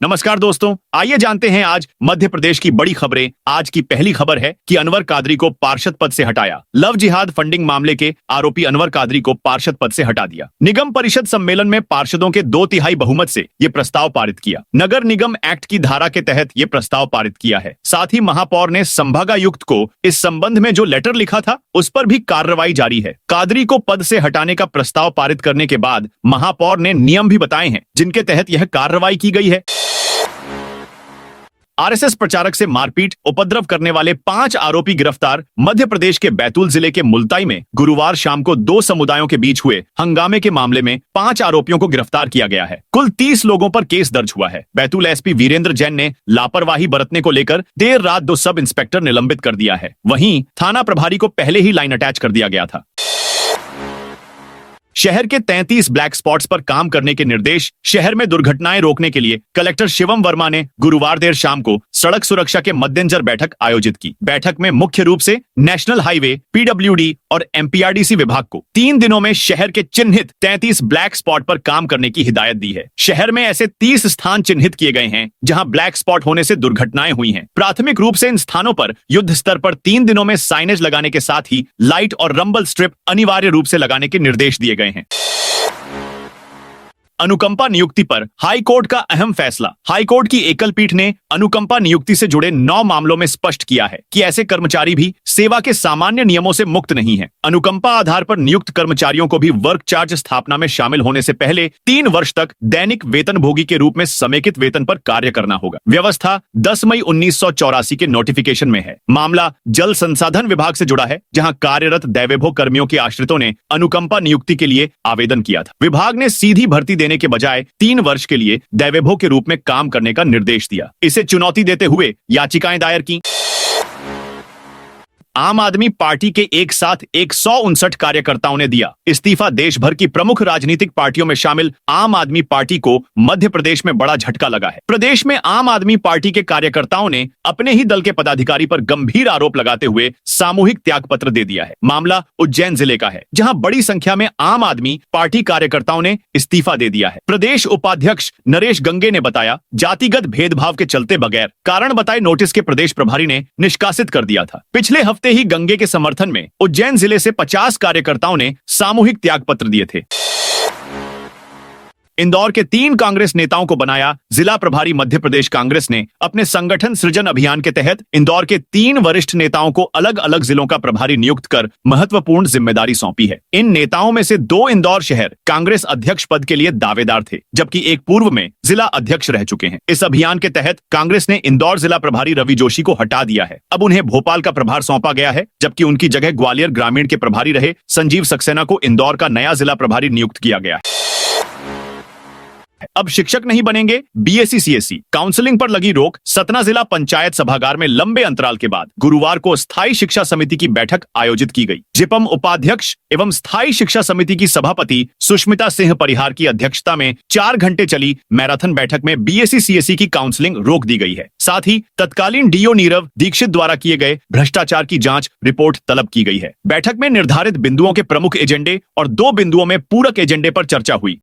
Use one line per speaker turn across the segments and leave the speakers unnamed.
नमस्कार दोस्तों, आइए जानते हैं आज मध्य प्रदेश की बड़ी खबरें। आज की पहली खबर है कि अनवर कादरी को पार्षद पद से हटाया। लव जिहाद फंडिंग मामले के आरोपी अनवर कादरी को पार्षद पद से हटा दिया। निगम परिषद सम्मेलन में पार्षदों के 2/3 बहुमत से ये प्रस्ताव पारित किया। नगर निगम एक्ट की धारा के तहत ये प्रस्ताव पारित किया है। साथ ही महापौर ने संभागायुक्त को इस संबंध में जो लेटर लिखा था उस पर भी कार्रवाई जारी है। कादरी को पद से हटाने का प्रस्ताव पारित करने के बाद महापौर ने नियम भी बताए हैं जिनके तहत यह कार्रवाई की गई है। आरएसएस प्रचारक से मारपीट उपद्रव करने वाले 5 आरोपी गिरफ्तार। मध्य प्रदेश के बैतूल जिले के मुल्ताई में गुरुवार शाम को 2 समुदायों के बीच हुए हंगामे के मामले में 5 आरोपियों को गिरफ्तार किया गया है। कुल 30 लोगों पर केस दर्ज हुआ है। बैतूल एसपी वीरेंद्र जैन ने लापरवाही बरतने को लेकर देर रात 2 सब इंस्पेक्टर निलंबित कर दिया है। वहीं थाना प्रभारी को पहले ही लाइन अटैच कर दिया गया था। शहर के 33 ब्लैक स्पॉट्स पर काम करने के निर्देश। शहर में दुर्घटनाएं रोकने के लिए कलेक्टर शिवम वर्मा ने गुरुवार देर शाम को सड़क सुरक्षा के मद्देनजर बैठक आयोजित की। बैठक में मुख्य रूप से नेशनल हाईवे, पीडब्ल्यूडी और एमपीआरडीसी विभाग को 3 दिनों में शहर के चिन्हित 33 ब्लैक स्पॉट पर काम करने की हिदायत दी है। शहर में ऐसे 30 स्थान चिन्हित किए गए हैं जहां ब्लैक स्पॉट होने से दुर्घटनाएं हुई हैं। प्राथमिक रूप से इन स्थानों पर युद्ध स्तर पर 3 दिनों में साइनेज लगाने के साथ ही लाइट और रंबल स्ट्रिप अनिवार्य रूप से लगाने के निर्देश दिए गए हैं। अनुकंपा नियुक्ति पर हाई कोर्ट का अहम फैसला। हाई कोर्ट की एकल पीठ ने अनुकंपा नियुक्ति से जुड़े 9 मामलों में स्पष्ट किया है कि ऐसे कर्मचारी भी सेवा के सामान्य नियमों से मुक्त नहीं हैं। अनुकंपा आधार पर नियुक्त कर्मचारियों को भी वर्क चार्ज स्थापना में शामिल होने से पहले 3 वर्ष तक दैनिक वेतनभोगी के रूप में समेकित वेतन पर कार्य करना होगा। व्यवस्था 10 मई 1984 के नोटिफिकेशन में है। मामला जल संसाधन विभाग से जुड़ा है, जहां कार्यरत दैवेभोग कर्मियों के आश्रितों ने अनुकंपा नियुक्ति के लिए आवेदन किया था। विभाग ने सीधी भर्ती देने के बजाय 3 वर्ष के लिए दैवेभोग के रूप में काम करने का निर्देश दिया। इसे चुनौती देते हुए याचिकाएं दायर की। आम आदमी पार्टी के एक साथ 159 कार्यकर्ताओं ने दिया इस्तीफा। देश भर की प्रमुख राजनीतिक पार्टियों में शामिल आम आदमी पार्टी को मध्य प्रदेश में बड़ा झटका लगा है। प्रदेश में आम आदमी पार्टी के कार्यकर्ताओं ने अपने ही दल के पदाधिकारी पर गंभीर आरोप लगाते हुए सामूहिक त्यागपत्र दे दिया है। मामला उज्जैन जिले का है, जहां बड़ी संख्या में आम आदमी पार्टी कार्यकर्ताओं ने इस्तीफा दे दिया है। प्रदेश उपाध्यक्ष नरेश गंगे ने बताया, जातिगत भेदभाव के चलते बगैर कारण बताए नोटिस के प्रदेश प्रभारी ने निष्कासित कर दिया था। पिछले हफ्ते ही गंगे के समर्थन में उज्जैन जिले से 50 कार्यकर्ताओं ने सामूहिक त्यागपत्र दिए थे। इंदौर के 3 कांग्रेस नेताओं को बनाया जिला प्रभारी। मध्य प्रदेश कांग्रेस ने अपने संगठन सृजन अभियान के तहत इंदौर के 3 वरिष्ठ नेताओं को अलग अलग जिलों का प्रभारी नियुक्त कर महत्वपूर्ण जिम्मेदारी सौंपी है। इन नेताओं में से 2 इंदौर शहर कांग्रेस अध्यक्ष पद के लिए दावेदार थे, जबकि एक पूर्व में जिला अध्यक्ष रह चुके हैं। इस अभियान के तहत कांग्रेस ने इंदौर जिला प्रभारी रवि जोशी को हटा दिया है। अब उन्हें भोपाल का प्रभार सौंपा गया है, जबकि उनकी जगह ग्वालियर ग्रामीण के प्रभारी रहे संजीव सक्सेना को इंदौर का नया जिला प्रभारी नियुक्त किया गया है। अब शिक्षक नहीं बनेंगे बीएससी सीएससी। काउंसलिंग पर लगी रोक। सतना जिला पंचायत सभागार में लंबे अंतराल के बाद गुरुवार को स्थायी शिक्षा समिति की बैठक आयोजित की गई। जिपम उपाध्यक्ष एवं स्थायी शिक्षा समिति की सभापति सुष्मिता सिंह परिहार की अध्यक्षता में 4 घंटे चली मैराथन बैठक में बीएससी सीएससी की काउंसलिंग रोक दी गई है। साथ ही तत्कालीन डीओ नीरव दीक्षित द्वारा किए गए भ्रष्टाचार की जांच रिपोर्ट तलब की गई है। बैठक में निर्धारित बिंदुओं के प्रमुख एजेंडे और 2 बिंदुओं में पूरक एजेंडे पर चर्चा हुई।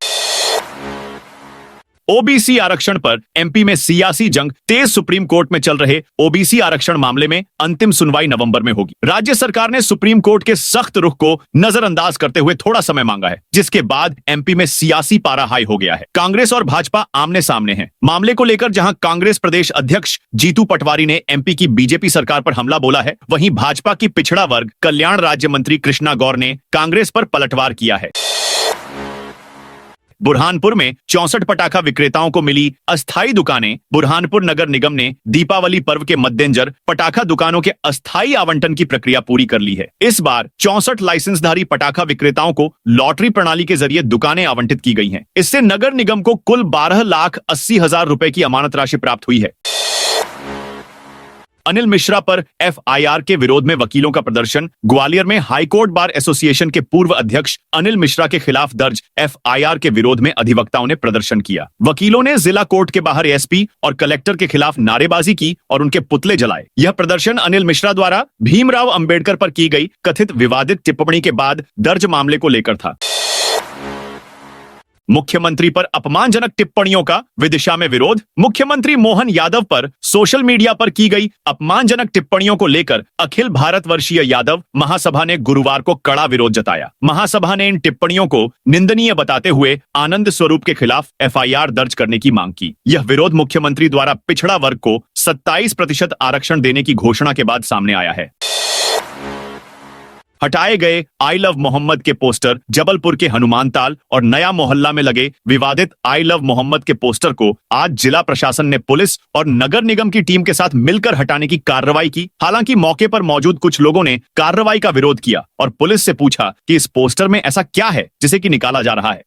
ओबीसी आरक्षण पर एमपी में सियासी जंग तेज। सुप्रीम कोर्ट में चल रहे ओबीसी आरक्षण मामले में अंतिम सुनवाई नवंबर में होगी। राज्य सरकार ने सुप्रीम कोर्ट के सख्त रुख को नजरअंदाज करते हुए थोड़ा समय मांगा है, जिसके बाद एमपी में सियासी पारा हाई हो गया है। कांग्रेस और भाजपा आमने सामने हैं। मामले को लेकर जहां कांग्रेस प्रदेश अध्यक्ष जीतू पटवारी ने एमपी की बीजेपी सरकार पर हमला बोला है, वहीं भाजपा की पिछड़ा वर्ग कल्याण राज्य मंत्री कृष्णा गौर ने कांग्रेस पर पलटवार किया है। बुरहानपुर में 64 पटाखा विक्रेताओं को मिली अस्थायी दुकानें। बुरहानपुर नगर निगम ने दीपावली पर्व के मद्देनजर पटाखा दुकानों के अस्थायी आवंटन की प्रक्रिया पूरी कर ली है। इस बार 64 लाइसेंसधारी पटाखा विक्रेताओं को लॉटरी प्रणाली के जरिए दुकानें आवंटित की गई हैं। इससे नगर निगम को कुल 12,80,000 रुपए की अमानत राशि प्राप्त हुई है। अनिल मिश्रा पर एफआईआर के विरोध में वकीलों का प्रदर्शन। ग्वालियर में हाईकोर्ट बार एसोसिएशन के पूर्व अध्यक्ष अनिल मिश्रा के खिलाफ दर्ज एफआईआर के विरोध में अधिवक्ताओं ने प्रदर्शन किया। वकीलों ने जिला कोर्ट के बाहर एसपी और कलेक्टर के खिलाफ नारेबाजी की और उनके पुतले जलाए। यह प्रदर्शन अनिल मिश्रा द्वारा भीमराव अंबेडकर पर की गई कथित विवादित टिप्पणी के बाद दर्ज मामले को लेकर था। मुख्यमंत्री पर अपमानजनक टिप्पणियों का विदिशा में विरोध। मुख्यमंत्री मोहन यादव पर सोशल मीडिया पर की गई अपमानजनक टिप्पणियों को लेकर अखिल भारतवर्षीय यादव महासभा ने गुरुवार को कड़ा विरोध जताया। महासभा ने इन टिप्पणियों को निंदनीय बताते हुए आनंद स्वरूप के खिलाफ एफआईआर दर्ज करने की मांग की। यह विरोध मुख्यमंत्री द्वारा पिछड़ा वर्ग को 27% आरक्षण देने की घोषणा के बाद सामने आया है। हटाए गए आई लव मोहम्मद के पोस्टर। जबलपुर के हनुमान ताल और नया मोहल्ला में लगे विवादित आई लव मोहम्मद के पोस्टर को आज जिला प्रशासन ने पुलिस और नगर निगम की टीम के साथ मिलकर हटाने की कार्रवाई की। हालांकि मौके पर मौजूद कुछ लोगों ने कार्रवाई का विरोध किया और पुलिस से पूछा कि इस पोस्टर में ऐसा क्या है जिसे कि निकाला जा रहा है।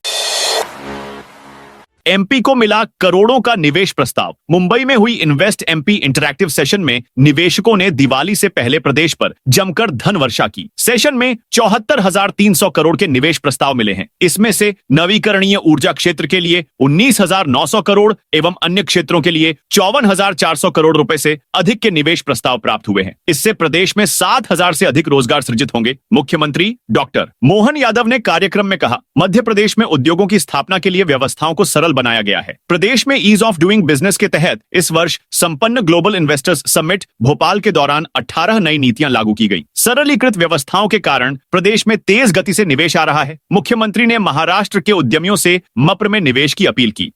एमपी को मिला करोड़ों का निवेश प्रस्ताव। मुंबई में हुई इन्वेस्ट एमपी इंटरैक्टिव सेशन में निवेशकों ने दिवाली से पहले प्रदेश पर जमकर धन वर्षा की। सेशन में 74,300 करोड़ के निवेश प्रस्ताव मिले हैं। इसमें से नवीकरणीय ऊर्जा क्षेत्र के लिए 19,900 करोड़ एवं अन्य क्षेत्रों के लिए 54,400 करोड़ रुपए से अधिक के निवेश प्रस्ताव प्राप्त हुए हैं। इससे प्रदेश में 7,000 से अधिक रोजगार सृजित होंगे। मुख्यमंत्री डॉक्टर मोहन यादव ने कार्यक्रम में कहा, मध्य प्रदेश में उद्योगों की स्थापना के लिए व्यवस्थाओं को सरल बनाया गया है। प्रदेश में ईज ऑफ डूइंग बिजनेस के तहत इस वर्ष संपन्न ग्लोबल इन्वेस्टर्स समिट भोपाल के दौरान 18 नई नीतियां लागू की गई। सरलीकृत व्यवस्थाओं के कारण प्रदेश में तेज गति से निवेश आ रहा है। मुख्यमंत्री ने महाराष्ट्र के उद्यमियों से मप्र में निवेश की अपील की।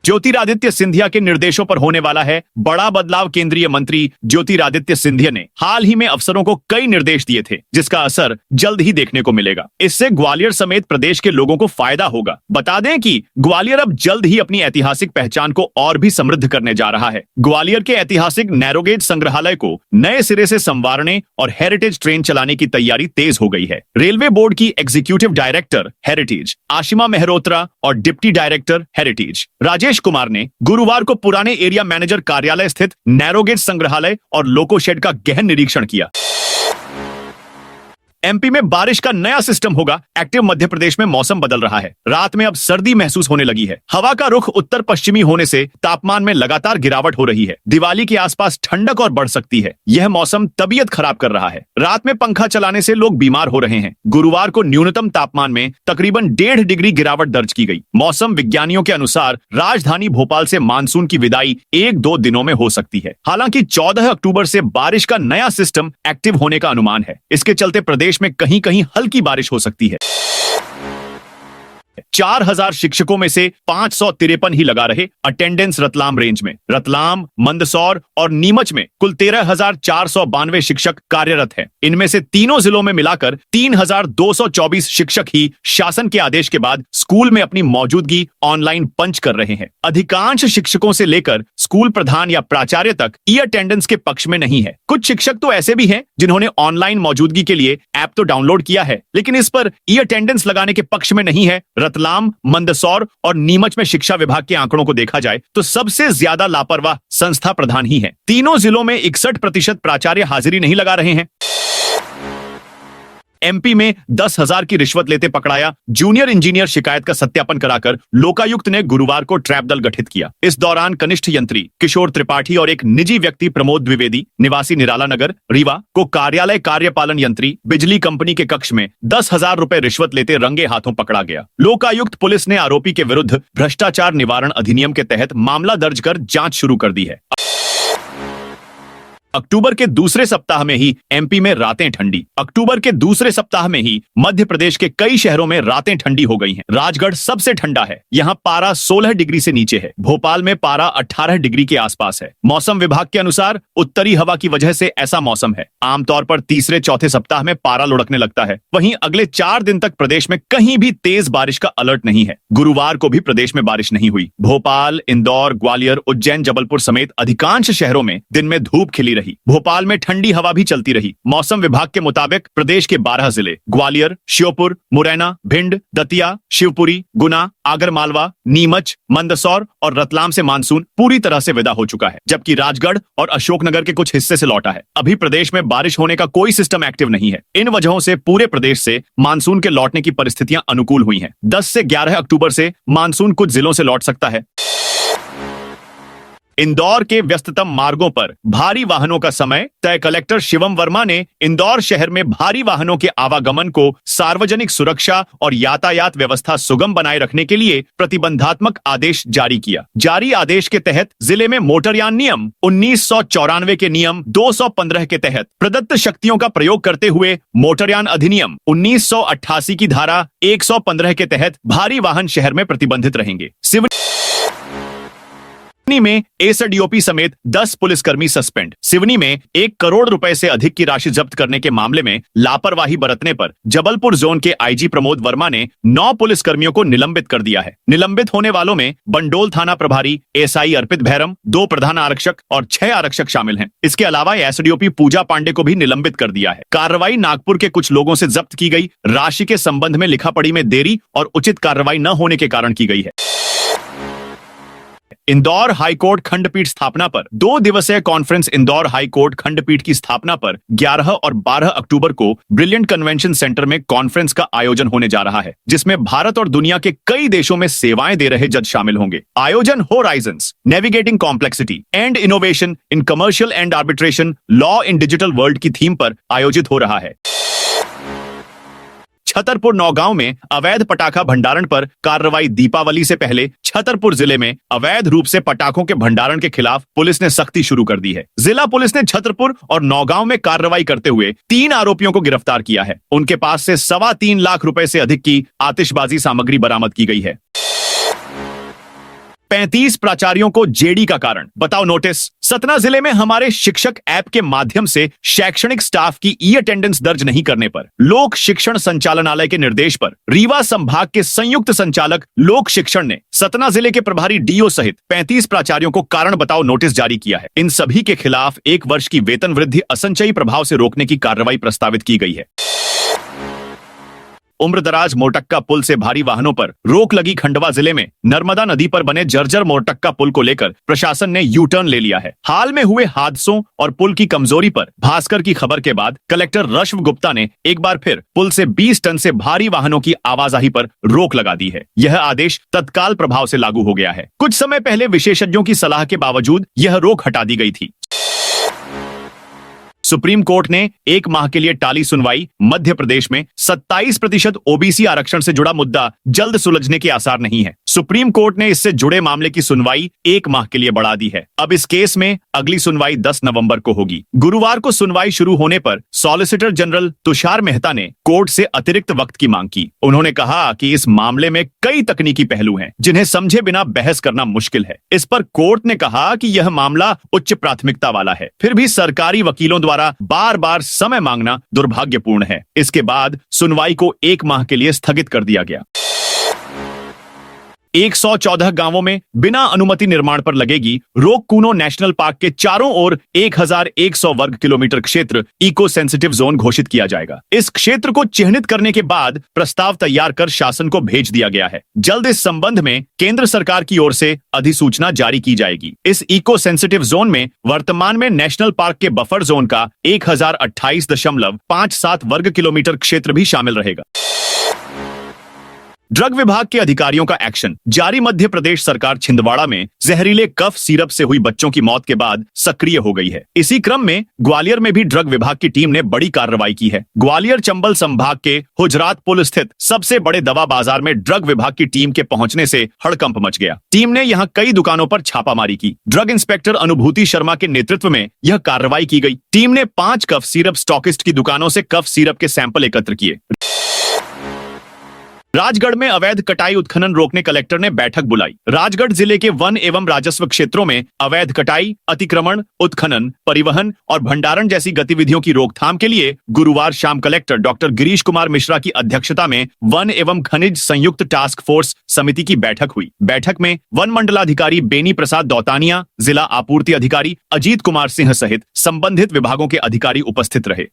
ज्योतिरादित्य सिंधिया के निर्देशों पर होने वाला है बड़ा बदलाव। केंद्रीय मंत्री ज्योतिरादित्य सिंधिया ने हाल ही में अफसरों को कई निर्देश दिए थे, जिसका असर जल्द ही देखने को मिलेगा। इससे ग्वालियर समेत प्रदेश के लोगों को फायदा होगा। बता दें कि ग्वालियर अब जल्द ही अपनी ऐतिहासिक पहचान को और भी समृद्ध करने जा रहा है। ग्वालियर के ऐतिहासिक नैरोगेज संग्रहालय को नए सिरे से संवारने और हेरिटेज ट्रेन चलाने की तैयारी तेज हो गई है। रेलवे बोर्ड की executive director heritage Ashima Mehrotra और deputy director heritage Rajesh Kumar ने गुरुवार को पुराने एरिया मैनेजर कार्यालय स्थित नैरोगेज संग्रहालय और लोको शेड का गहन निरीक्षण किया। एमपी में बारिश का नया सिस्टम होगा एक्टिव। मध्य प्रदेश में मौसम बदल रहा है। रात में अब सर्दी महसूस होने लगी है। हवा का रुख उत्तर पश्चिमी होने से तापमान में लगातार गिरावट हो रही है। दिवाली के आसपास ठंडक और बढ़ सकती है। यह मौसम तबीयत खराब कर रहा है। रात में पंखा चलाने से लोग बीमार हो रहे हैं। गुरुवार को न्यूनतम तापमान में तकरीबन 1.5 डिग्री गिरावट दर्ज की गई। मौसम विज्ञानियों के अनुसार राजधानी भोपाल से मानसून की विदाई 1-2 दिनों में हो सकती है। हालांकि 14 अक्टूबर से बारिश का नया सिस्टम एक्टिव होने का अनुमान है। इसके चलते प्रदेश में कहीं कहीं हल्की बारिश हो सकती है। 4,000 शिक्षकों में से 553 ही लगा रहे अटेंडेंस रतलाम रेंज में। रतलाम, मंदसौर और नीमच में कुल 13,492 शिक्षक कार्यरत हैं। इनमें से तीनों जिलों में मिलाकर 3,224 शिक्षक ही शासन के आदेश के बाद स्कूल में अपनी मौजूदगी ऑनलाइन पंच कर रहे हैं। अधिकांश शिक्षकों से लेकर स्कूल प्रधान या प्राचार्य तक ई अटेंडेंस के पक्ष में नहीं है। कुछ शिक्षक तो ऐसे भी हैं जिन्होंने ऑनलाइन मौजूदगी के लिए ऐप तो डाउनलोड किया है, लेकिन इस पर ई अटेंडेंस लगाने के पक्ष में नहीं है। रतलाम, मंदसौर और नीमच में शिक्षा विभाग के आंकड़ों को देखा जाए तो सबसे ज्यादा लापरवाह संस्था प्रधान ही है। तीनों जिलों में 61% प्राचार्य हाजिरी नहीं लगा रहे हैं। एमपी में 10,000 की रिश्वत लेते पकड़ाया जूनियर इंजीनियर शिकायत का सत्यापन कराकर लोकायुक्त ने गुरुवार को ट्रैप दल गठित किया। इस दौरान कनिष्ठ यंत्री किशोर त्रिपाठी और एक निजी व्यक्ति प्रमोद द्विवेदी निवासी निराला नगर रीवा को कार्यालय कार्यपालन यंत्री बिजली कंपनी के कक्ष में 10,000 रुपए रिश्वत लेते रंगे हाथों पकड़ा गया। लोकायुक्त पुलिस ने आरोपी के विरुद्ध भ्रष्टाचार निवारण अधिनियम के तहत मामला दर्ज कर जांच शुरू कर दी है। अक्टूबर के दूसरे सप्ताह में ही एमपी में रातें ठंडी। अक्टूबर के दूसरे सप्ताह में ही मध्य प्रदेश के कई शहरों में रातें ठंडी हो गई हैं। राजगढ़ सबसे ठंडा है। यहां पारा 16 डिग्री से नीचे है। भोपाल में पारा 18 डिग्री के आसपास है। मौसम विभाग के अनुसार उत्तरी हवा की वजह से ऐसा मौसम है। आमतौर पर तीसरे चौथे सप्ताह में पारा लुढ़कने लगता है। वहीं अगले 4 दिन तक प्रदेश में कहीं भी तेज बारिश का अलर्ट नहीं है। गुरुवार को भी प्रदेश में बारिश नहीं हुई। भोपाल, इंदौर, ग्वालियर, उज्जैन, जबलपुर समेत अधिकांश शहरों में दिन में धूप खिली रही। भोपाल में ठंडी हवा भी चलती रही। मौसम विभाग के मुताबिक प्रदेश के 12 जिले ग्वालियर, श्योपुर, मुरैना, भिंड, दतिया, शिवपुरी, गुना, आगरमालवा, नीमच, मंदसौर और रतलाम से मानसून पूरी तरह से विदा हो चुका है, जबकि राजगढ़ और अशोकनगर के कुछ हिस्से से लौटा है। अभी प्रदेश में बारिश होने का कोई सिस्टम एक्टिव नहीं है। इन वजहों से पूरे प्रदेश से मानसून के लौटने की परिस्थितियां अनुकूल हुई हैं। 10 से 11 अक्टूबर से मानसून कुछ जिलों से लौट सकता है। इंदौर के व्यस्ततम मार्गों पर भारी वाहनों का समय तय। कलेक्टर शिवम वर्मा ने इंदौर शहर में भारी वाहनों के आवागमन को सार्वजनिक सुरक्षा और यातायात व्यवस्था सुगम बनाए रखने के लिए प्रतिबंधात्मक आदेश जारी किया। जारी आदेश के तहत जिले में मोटरयान नियम 1994 के नियम 215 के तहत प्रदत्त शक्तियों का प्रयोग करते हुए मोटरयान अधिनियम 1988 की धारा 115 के तहत भारी वाहन शहर में प्रतिबंधित रहेंगे। सिवनी में एसडीओपी समेत 10 पुलिसकर्मी सस्पेंड। सिवनी में 1 करोड़ रुपए से अधिक की राशि जब्त करने के मामले में लापरवाही बरतने पर जबलपुर जोन के आईजी प्रमोद वर्मा ने 9 पुलिसकर्मियों को निलंबित कर दिया है। निलंबित होने वालों में बंडोल थाना प्रभारी एसआई अर्पित भैरम, 2 प्रधान आरक्षक और 6 आरक्षक शामिल हैं। इसके अलावा एसडीओपी पूजा पांडे को भी निलंबित कर दिया है। कार्रवाई नागपुर के कुछ लोगों से जब्त की गई राशि के संबंध में लिखापढ़ी में देरी और उचित कार्रवाई न होने के कारण की गई है। इंदौर हाईकोर्ट खंडपीठ स्थापना पर 2 दिवसीय कॉन्फ्रेंस। इंदौर हाईकोर्ट खंडपीठ की स्थापना पर 11 और 12 अक्टूबर को ब्रिलियंट कन्वेंशन सेंटर में कॉन्फ्रेंस का आयोजन होने जा रहा है, जिसमें भारत और दुनिया के कई देशों में सेवाएं दे रहे जज शामिल होंगे। आयोजन Horizons navigating complexity and innovation in commercial and arbitration law in digital world की थीम पर आयोजित हो रहा है। छतरपुर नौगांव में अवैध पटाखा भंडारण पर कार्रवाई। दीपावली से पहले छतरपुर जिले में अवैध रूप से पटाखों के भंडारण के खिलाफ पुलिस ने सख्ती शुरू कर दी है। जिला पुलिस ने छतरपुर और नौगांव में कार्रवाई करते हुए 3 आरोपियों को गिरफ्तार किया है। उनके पास से 3.25 लाख रुपए से अधिक की आतिशबाजी सामग्री बरामद की गई है। 35 प्राचार्यों को जेडी का कारण, बताओ नोटिस। सतना जिले में हमारे शिक्षक ऐप के माध्यम से शैक्षणिक स्टाफ की ई अटेंडेंस दर्ज नहीं करने पर लोक शिक्षण संचालनालय के निर्देश पर रीवा संभाग के संयुक्त संचालक लोक शिक्षण ने सतना जिले के प्रभारी डीओ सहित 35 प्राचार्यों को कारण बताओ नोटिस जारी किया है। इन सभी के खिलाफ 1 वर्ष की वेतन वृद्धि असंचयी प्रभाव से रोकने की कार्रवाई प्रस्तावित की गई है। उम्रदराज मोरटक्का पुल से भारी वाहनों पर रोक लगी। खंडवा जिले में नर्मदा नदी पर बने जर्जर मोरटक्का पुल को लेकर प्रशासन ने यू टर्न ले लिया है। हाल में हुए हादसों और पुल की कमजोरी पर भास्कर की खबर के बाद कलेक्टर रश्व गुप्ता ने एक बार फिर पुल से 20 टन से भारी वाहनों की आवाजाही पर रोक लगा दी है। यह आदेश तत्काल प्रभाव से लागू हो गया है। कुछ समय पहले विशेषज्ञों की सलाह के बावजूद यह रोक हटा दी गई थी। सुप्रीम कोर्ट ने 1 माह के लिए टाली सुनवाई। मध्य प्रदेश में 27% ओबीसी आरक्षण से जुड़ा मुद्दा जल्द सुलझने के आसार नहीं है। सुप्रीम कोर्ट ने इससे जुड़े मामले की सुनवाई 1 माह के लिए बढ़ा दी है। अब इस केस में अगली सुनवाई 10 नवंबर को होगी। गुरुवार को सुनवाई शुरू होने पर सॉलिसिटर जनरल तुषार मेहता ने कोर्ट से अतिरिक्त वक्त की मांग की। उन्होंने कहा कि इस मामले में कई तकनीकी पहलू हैं, जिन्हें समझे बिना बहस करना मुश्किल है। इस पर कोर्ट ने कहा कि यह मामला उच्च प्राथमिकता वाला है, फिर भी सरकारी वकीलों द्वारा बार बार समय मांगना दुर्भाग्यपूर्ण है। इसके बाद सुनवाई को 1 माह के लिए स्थगित कर दिया गया। 114 गांवों में बिना अनुमति निर्माण पर लगेगी रोक। कूनो नेशनल पार्क के चारों ओर 1100 वर्ग किलोमीटर क्षेत्र इको सेंसिटिव जोन घोषित किया जाएगा। इस क्षेत्र को चिन्हित करने के बाद प्रस्ताव तैयार कर शासन को भेज दिया गया है। जल्द इस संबंध में केंद्र सरकार की ओर से अधिसूचना जारी की जाएगी। इस इको सेंसिटिव जोन में वर्तमान में नेशनल पार्क के बफर जोन का 1028.57 वर्ग किलोमीटर क्षेत्र भी शामिल रहेगा। ड्रग विभाग के अधिकारियों का एक्शन जारी। मध्य प्रदेश सरकार छिंदवाड़ा में जहरीले कफ सिरप से हुई बच्चों की मौत के बाद सक्रिय हो गई है। इसी क्रम में ग्वालियर में भी ड्रग विभाग की टीम ने बड़ी कार्रवाई की है। ग्वालियर चंबल संभाग के हुजरात पुल स्थित सबसे बड़े दवा बाजार में ड्रग विभाग की टीम के पहुंचने से हड़कंप मच गया। टीम ने यहां कई दुकानों पर छापामारी की। ड्रग इंस्पेक्टर अनुभूति शर्मा के नेतृत्व में यह कार्रवाई की गई। टीम ने 5 कफ सिरप स्टॉकिस्ट की दुकानों से कफ सिरप के सैंपल एकत्र किए। राजगढ़ में अवैध कटाई उत्खनन रोकने कलेक्टर ने बैठक बुलाई। राजगढ़ जिले के वन एवं राजस्व क्षेत्रों में अवैध कटाई, अतिक्रमण, उत्खनन, परिवहन और भंडारण जैसी गतिविधियों की रोकथाम के लिए गुरुवार शाम कलेक्टर डॉक्टर गिरीश कुमार मिश्रा की अध्यक्षता में वन एवं खनिज संयुक्त टास्क फोर्स समिति की बैठक हुई। बैठक में वन मंडलाधिकारी बेनी प्रसाद दौतानिया, जिला आपूर्ति अधिकारी अजीत कुमार सिंह सहित संबंधित विभागों के अधिकारी उपस्थित रहे।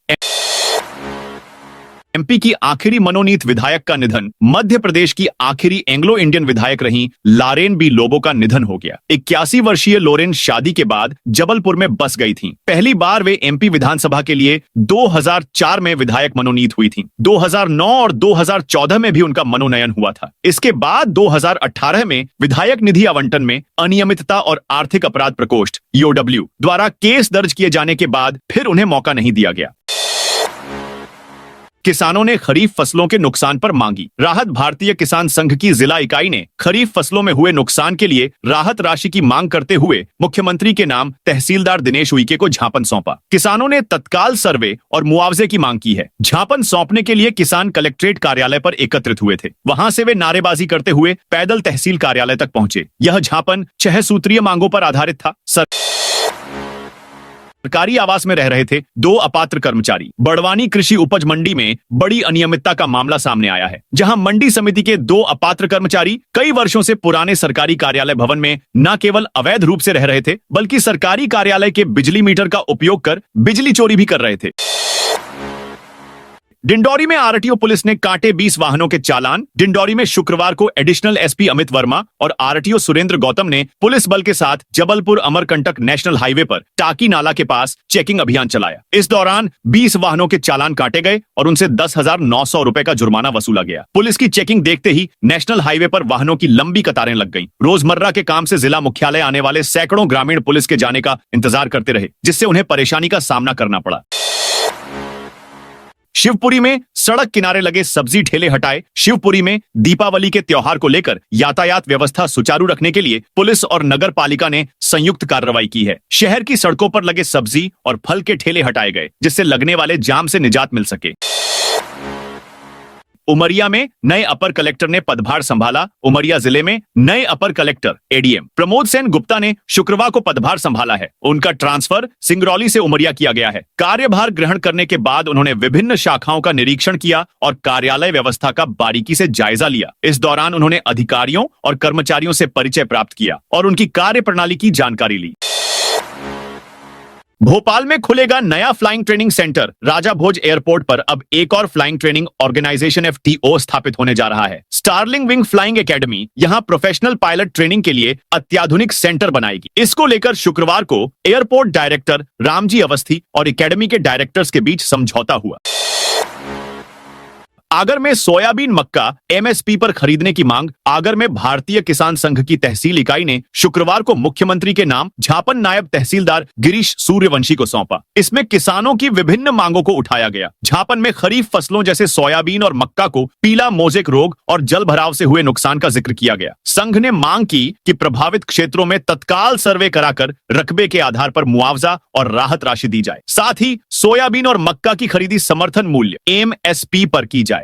एमपी की आखिरी मनोनीत विधायक का निधन। मध्य प्रदेश की आखिरी एंग्लो इंडियन विधायक रही लॉरेन बी लोबो का निधन हो गया। 81 वर्षीय लॉरेन शादी के बाद जबलपुर में बस गई थीं। पहली बार वे एमपी विधानसभा के लिए 2004 में विधायक मनोनीत हुई थीं। 2009 और 2014 में भी उनका मनोनयन हुआ था। इसके बाद 2018 में विधायक निधि आवंटन में अनियमितता और आर्थिक अपराध प्रकोष्ठ ईओडब्ल्यू द्वारा केस दर्ज किए जाने के बाद फिर उन्हें मौका नहीं दिया गया। किसानों ने खरीफ फसलों के नुकसान पर मांगी राहत। भारतीय किसान संघ की जिला इकाई ने खरीफ फसलों में हुए नुकसान के लिए राहत राशि की मांग करते हुए मुख्यमंत्री के नाम तहसीलदार दिनेश उइके को ज्ञापन सौंपा। किसानों ने तत्काल सर्वे और मुआवजे की मांग की है। ज्ञापन सौंपने के लिए किसान कलेक्ट्रेट कार्यालय पर एकत्रित हुए थे। वहां से वे नारेबाजी करते हुए पैदल तहसील कार्यालय तक पहुंचे। यह ज्ञापन 6 सूत्रीय मांगों पर आधारित था। सरकारी आवास में रह रहे थे 2 अपात्र कर्मचारी। बड़वानी कृषि उपज मंडी में बड़ी अनियमितता का मामला सामने आया है, जहां मंडी समिति के 2 अपात्र कर्मचारी कई वर्षों से पुराने सरकारी कार्यालय भवन में न केवल अवैध रूप से रह रहे थे, बल्कि सरकारी कार्यालय के बिजली मीटर का उपयोग कर बिजली चोरी भी कर रहे थे। डिंडौरी में आरटीओ पुलिस ने काटे 20 वाहनों के चालान। डिंडौरी में शुक्रवार को एडिशनल एसपी अमित वर्मा और आरटीओ सुरेंद्र गौतम ने पुलिस बल के साथ जबलपुर अमरकंटक नेशनल हाईवे पर टाकी नाला के पास चेकिंग अभियान चलाया। इस दौरान 20 वाहनों के चालान काटे गए और उनसे 10,900 रुपए का जुर्माना वसूला गया। पुलिस की चेकिंग देखते ही नेशनल हाईवे पर वाहनों की लंबी कतारें लग गईं। रोजमर्रा के काम से जिला मुख्यालय आने वाले सैकड़ों ग्रामीण पुलिस के जाने का इंतजार करते रहे, जिससे उन्हें परेशानी का सामना करना पड़ा। शिवपुरी में सड़क किनारे लगे सब्जी ठेले हटाए। शिवपुरी में दीपावली के त्योहार को लेकर यातायात व्यवस्था सुचारू रखने के लिए पुलिस और नगर पालिका ने संयुक्त कार्रवाई की है। शहर की सड़कों पर लगे सब्जी और फल के ठेले हटाए गए, जिससे लगने वाले जाम से निजात मिल सके। उमरिया में नए अपर कलेक्टर ने पदभार संभाला। उमरिया जिले में नए अपर कलेक्टर एडीएम प्रमोद सेन गुप्ता ने शुक्रवार को पदभार संभाला है। उनका ट्रांसफर सिंगरौली से उमरिया किया गया है। कार्यभार ग्रहण करने के बाद उन्होंने विभिन्न शाखाओं का निरीक्षण किया और कार्यालय व्यवस्था का बारीकी से जायजा लिया। इस दौरान उन्होंने अधिकारियों और कर्मचारियों से परिचय प्राप्त किया और उनकी कार्य प्रणाली की जानकारी ली। भोपाल में खुलेगा नया फ्लाइंग ट्रेनिंग सेंटर। राजा भोज एयरपोर्ट पर अब एक और फ्लाइंग ट्रेनिंग ऑर्गेनाइजेशन FTO स्थापित होने जा रहा है। स्टारलिंग विंग फ्लाइंग एकेडमी यहां प्रोफेशनल पायलट ट्रेनिंग के लिए अत्याधुनिक सेंटर बनाएगी। इसको लेकर शुक्रवार को एयरपोर्ट डायरेक्टर रामजी अवस्थी और एकेडमी के डायरेक्टर्स के बीच समझौता हुआ। आगर में सोयाबीन मक्का MSP पर खरीदने की मांग। आगर में भारतीय किसान संघ की तहसील इकाई ने शुक्रवार को मुख्यमंत्री के नाम ज्ञापन नायब तहसीलदार गिरीश सूर्यवंशी को सौंपा। इसमें किसानों की विभिन्न मांगों को उठाया गया। ज्ञापन में खरीफ फसलों जैसे सोयाबीन और मक्का को पीला मोजेक रोग और जल भराव से हुए नुकसान का जिक्र किया गया। संघ ने मांग की कि प्रभावित क्षेत्रों में तत्काल सर्वे कराकर रकबे के आधार पर मुआवजा और राहत राशि दी जाए। साथ ही सोयाबीन और मक्का की खरीदी समर्थन मूल्य MSP पर की जाए।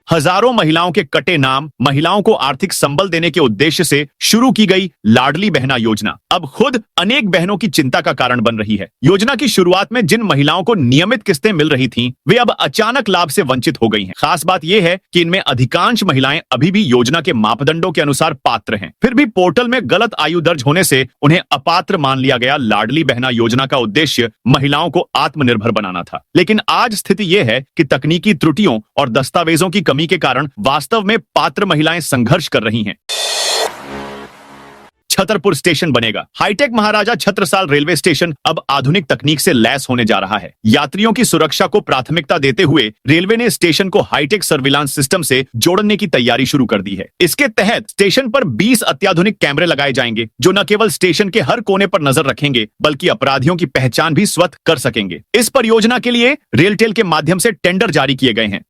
हजारों महिलाओं के कटे नाम। महिलाओं को आर्थिक संबल देने के उद्देश्य से शुरू की गई लाडली बहना योजना अब खुद अनेक बहनों की चिंता का कारण बन रही है। योजना की शुरुआत में जिन महिलाओं को नियमित किस्तें मिल रही थीं, वे अब अचानक लाभ से वंचित हो गई हैं। खास बात यह है कि इनमें अधिकांश महिलाएं अभी भी योजना के मापदंडों के अनुसार पात्र हैं। फिर भी पोर्टल में गलत आयु दर्ज होने से उन्हें अपात्र मान लिया गया। लाडली बहना योजना का उद्देश्य महिलाओं को आत्मनिर्भर बनाना था, लेकिन आज स्थिति यह है कि तकनीकी त्रुटियों और दस्तावेजों की कमी के कारण वास्तव में पात्र महिलाएं संघर्ष कर रही हैं। छतरपुर स्टेशन बनेगा। हाईटेक महाराजा छत्रसाल रेलवे स्टेशन अब आधुनिक तकनीक से लैस होने जा रहा है। यात्रियों की सुरक्षा को प्राथमिकता देते हुए रेलवे ने स्टेशन को हाईटेक सर्विलांस सिस्टम से जोड़ने की तैयारी शुरू कर दी है। इसके तहत स्टेशन पर 20 अत्याधुनिक कैमरे लगाए जाएंगे, जो न केवल स्टेशन के हर कोने पर नजर रखेंगे, बल्कि अपराधियों की पहचान भी स्वतः कर सकेंगे। इस परियोजना के लिए रेलटेल के माध्यम से टेंडर जारी किए गए हैं।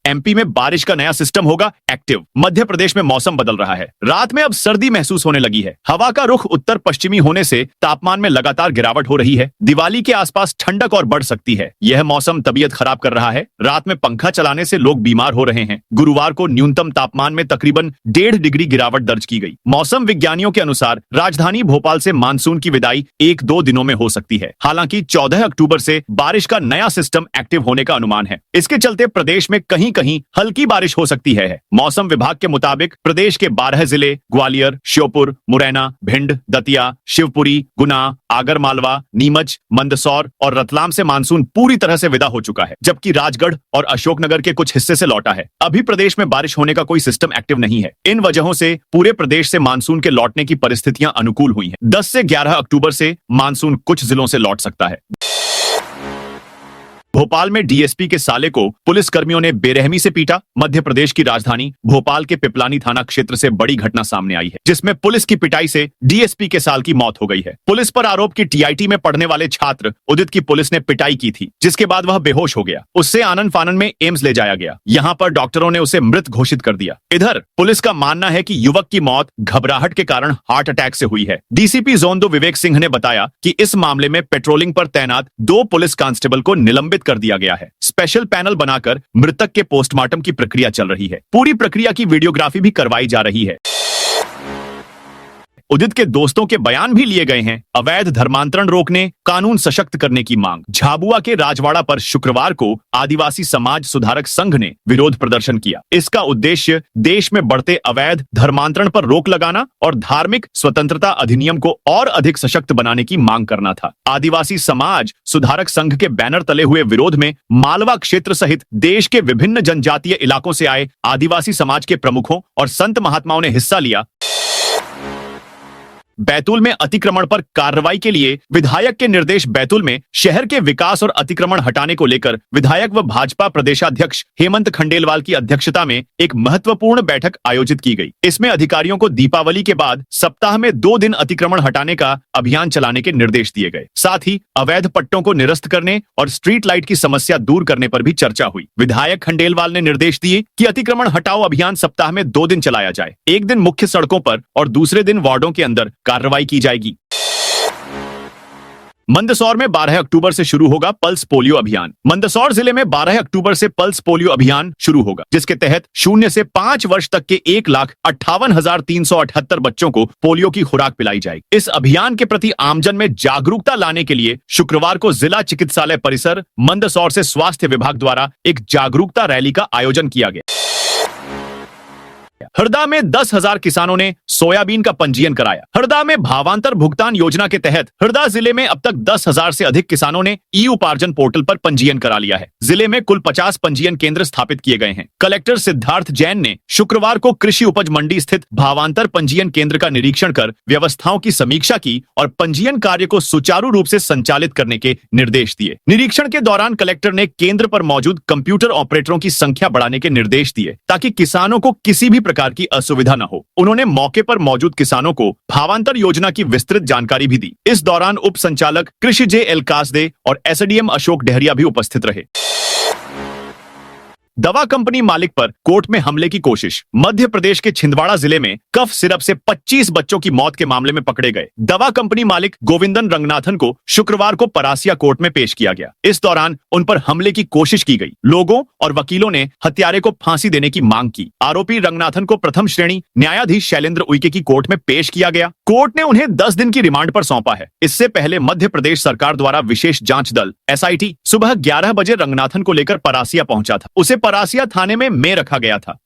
MP में बारिश का नया सिस्टम होगा एक्टिव। मध्य प्रदेश में मौसम बदल रहा है। रात में अब सर्दी महसूस होने लगी है। हवा का रुख उत्तर पश्चिमी होने से तापमान में लगातार गिरावट हो रही है। दिवाली के आसपास ठंडक और बढ़ सकती है। यह मौसम तबीयत खराब कर रहा है। रात में पंखा चलाने से लोग बीमार हो रहे हैं। गुरुवार को न्यूनतम तापमान में तकरीबन 1.5 डिग्री गिरावट दर्ज की गई। मौसम विज्ञानियों के अनुसार राजधानी भोपाल से मानसून की विदाई 1-2 दिनों में हो सकती है। हालांकि 14 अक्टूबर से बारिश का नया सिस्टम एक्टिव होने का अनुमान है। इसके चलते प्रदेश में कहीं कहीं हल्की बारिश हो सकती है। मौसम विभाग के मुताबिक प्रदेश के 12 जिले ग्वालियर, श्योपुर, मुरैना, भिंड, दतिया, शिवपुरी, गुना, आगरमालवा, नीमच, मंदसौर और रतलाम से मानसून पूरी तरह से विदा हो चुका है, जबकि राजगढ़ और अशोकनगर के कुछ हिस्से से लौटा है। अभी प्रदेश में बारिश होने का कोई सिस्टम एक्टिव नहीं है। इन वजहों से पूरे प्रदेश से मानसून के लौटने की परिस्थितियां अनुकूल हुई हैं। 10 से 11 अक्टूबर से मानसून कुछ जिलों से लौट सकता है। भोपाल में डीएसपी के साले को पुलिस कर्मियों ने बेरहमी से पीटा। मध्य प्रदेश की राजधानी भोपाल के पिपलानी थाना क्षेत्र से बड़ी घटना सामने आई है, जिसमें पुलिस की पिटाई से डीएसपी के साल की मौत हो गई है। पुलिस पर आरोप की टीआईटी में पढ़ने वाले छात्र उदित की पुलिस ने पिटाई की थी, जिसके बाद वह बेहोश हो गया। उससे आनन फानन में एम्स ले जाया गया। यहाँ पर डॉक्टरों ने उसे मृत घोषित कर दिया। इधर पुलिस का मानना है कि युवक की मौत घबराहट के कारण हार्ट अटैक से हुई है। डीसीपी जोन 2 विवेक सिंह ने बताया कि इस मामले में पेट्रोलिंग पर तैनात 2 पुलिस कांस्टेबल को निलंबित कर दिया गया है। स्पेशल पैनल बनाकर मृतक के पोस्टमार्टम की प्रक्रिया चल रही है। पूरी प्रक्रिया की वीडियोग्राफी भी करवाई जा रही है। उदित के दोस्तों के बयान भी लिए गए हैं। अवैध धर्मांतरण रोकने, कानून सशक्त करने की मांग। झाबुआ के राजवाड़ा पर शुक्रवार को आदिवासी समाज सुधारक संघ ने विरोध प्रदर्शन किया। इसका उद्देश्य देश में बढ़ते अवैध धर्मांतरण पर रोक लगाना और धार्मिक स्वतंत्रता अधिनियम को और अधिक सशक्त बनाने की मांग करना था। आदिवासी समाज सुधारक संघ के बैनर तले हुए विरोध में मालवा क्षेत्र सहित देश के विभिन्न जनजातीय इलाकों से आए आदिवासी समाज के प्रमुखों और संत महात्माओं ने हिस्सा लिया। बैतूल में अतिक्रमण पर कार्रवाई के लिए विधायक के निर्देश। बैतूल में शहर के विकास और अतिक्रमण हटाने को लेकर विधायक व भाजपा प्रदेशाध्यक्ष हेमंत खंडेलवाल की अध्यक्षता में एक महत्वपूर्ण बैठक आयोजित की गई। इसमें अधिकारियों को दीपावली के बाद सप्ताह में 2 दिन अतिक्रमण हटाने का अभियान चलाने के निर्देश दिए गए। साथ ही अवैध पट्टों को निरस्त करने और स्ट्रीट लाइट की समस्या दूर करने पर भी चर्चा हुई। विधायक खंडेलवाल ने निर्देश दिए कि अतिक्रमण हटाओ अभियान सप्ताह में 2 दिन चलाया जाए। एक दिन मुख्य सड़कों पर और दूसरे दिन वार्डों के अंदर कार्रवाई की जाएगी। मंदसौर में 12 अक्टूबर से शुरू होगा पल्स पोलियो अभियान। मंदसौर जिले में 12 अक्टूबर से पल्स पोलियो अभियान शुरू होगा, जिसके तहत 0 से 5 वर्ष तक के 1,58,378 बच्चों को पोलियो की खुराक पिलाई जाएगी। इस अभियान के प्रति आमजन में जागरूकता लाने के लिए शुक्रवार को जिला चिकित्सालय परिसर मंदसौर से स्वास्थ्य विभाग द्वारा एक जागरूकता रैली का आयोजन किया गया। हरदा में 10,000 किसानों ने सोयाबीन का पंजीयन कराया। हरदा में भावांतर भुगतान योजना के तहत हरदा जिले में अब तक 10,000 से अधिक किसानों ने ई उपार्जन पोर्टल पर पंजीयन करा लिया है। जिले में कुल 50 पंजीयन केंद्र स्थापित किए गए हैं। कलेक्टर सिद्धार्थ जैन ने शुक्रवार को कृषि उपज मंडी स्थित भावांतर पंजीयन केंद्र का निरीक्षण कर व्यवस्थाओं की समीक्षा की और पंजीयन कार्य को सुचारू रूप से संचालित करने के निर्देश दिए। निरीक्षण के दौरान कलेक्टर ने केंद्र पर मौजूद कंप्यूटर ऑपरेटरों की संख्या बढ़ाने के निर्देश दिए, ताकि किसानों को किसी भी प्रकार की असुविधा न हो। उन्होंने मौके पर मौजूद किसानों को भावांतर योजना की विस्तृत जानकारी भी दी। इस दौरान उप संचालक कृषि जे.एल. कासदे और एसडीएम अशोक डहरिया भी उपस्थित रहे। दवा कंपनी मालिक पर कोर्ट में हमले की कोशिश। मध्य प्रदेश के छिंदवाड़ा जिले में कफ सिरप से 25 बच्चों की मौत के मामले में पकड़े गए दवा कंपनी मालिक गोविंदन रंगनाथन को शुक्रवार को परासिया कोर्ट में पेश किया गया। इस दौरान उन पर हमले की कोशिश की गई। लोगों और वकीलों ने हत्यारे को फांसी देने की मांग की। आरोपी रंगनाथन को प्रथम श्रेणी न्यायाधीश शैलेंद्र उइके की कोर्ट में पेश किया गया। कोर्ट ने उन्हें 10 दिन की रिमांड पर सौंपा है। इससे पहले मध्य प्रदेश सरकार द्वारा विशेष जांच दल एसआईटी सुबह 11 बजे रंगनाथन को लेकर परासिया पहुंचा था। उसे परासिया थाने में रखा गया था।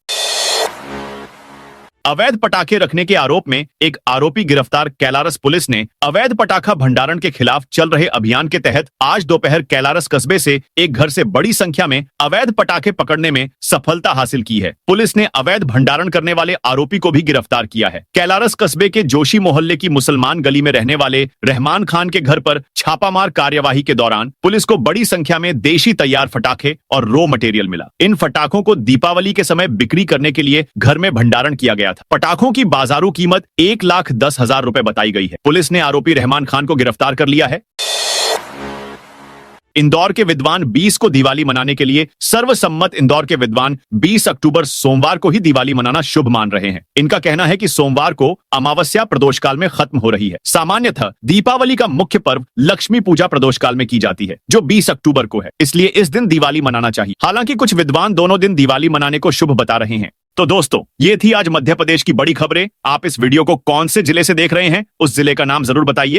अवैध पटाखे रखने के आरोप में एक आरोपी गिरफ्तार। कैलारस पुलिस ने अवैध पटाखा भंडारण के खिलाफ चल रहे अभियान के तहत आज दोपहर कैलारस कस्बे से एक घर से बड़ी संख्या में अवैध पटाखे पकड़ने में सफलता हासिल की है। पुलिस ने अवैध भंडारण करने वाले आरोपी को भी गिरफ्तार किया है। कैलारस कस्बे के जोशी मोहल्ले की मुसलमान गली में रहने वाले रहमान खान के घर पर छापामार कार्यवाही के दौरान पुलिस को बड़ी संख्या में देशी तैयार पटाखे और रॉ मटेरियल मिला। इन पटाखों को दीपावली के समय बिक्री करने के लिए घर में भंडारण किया गया था। पटाखों की बाजारू कीमत 1,10,000 रुपए बताई गई है। पुलिस ने आरोपी रहमान खान को गिरफ्तार कर लिया है। इंदौर के विद्वान 20 को दिवाली मनाने के लिए सर्वसम्मत इंदौर के विद्वान 20 अक्टूबर सोमवार को ही दिवाली मनाना शुभ मान रहे हैं। इनका कहना है कि सोमवार को अमावस्या प्रदोष काल में खत्म हो रही है। सामान्यतः दीपावली का मुख्य पर्व लक्ष्मी पूजा प्रदोष काल में की जाती है, जो 20 अक्टूबर को है। इसलिए इस दिन दिवाली मनाना चाहिए। हालांकि कुछ विद्वान दोनों दिन दिवाली मनाने को शुभ बता रहे हैं। तो दोस्तों, ये थी आज मध्य प्रदेश की बड़ी खबरें। आप इस वीडियो को कौन से जिले से देख रहे हैं, उस जिले का नाम जरूर बताइए।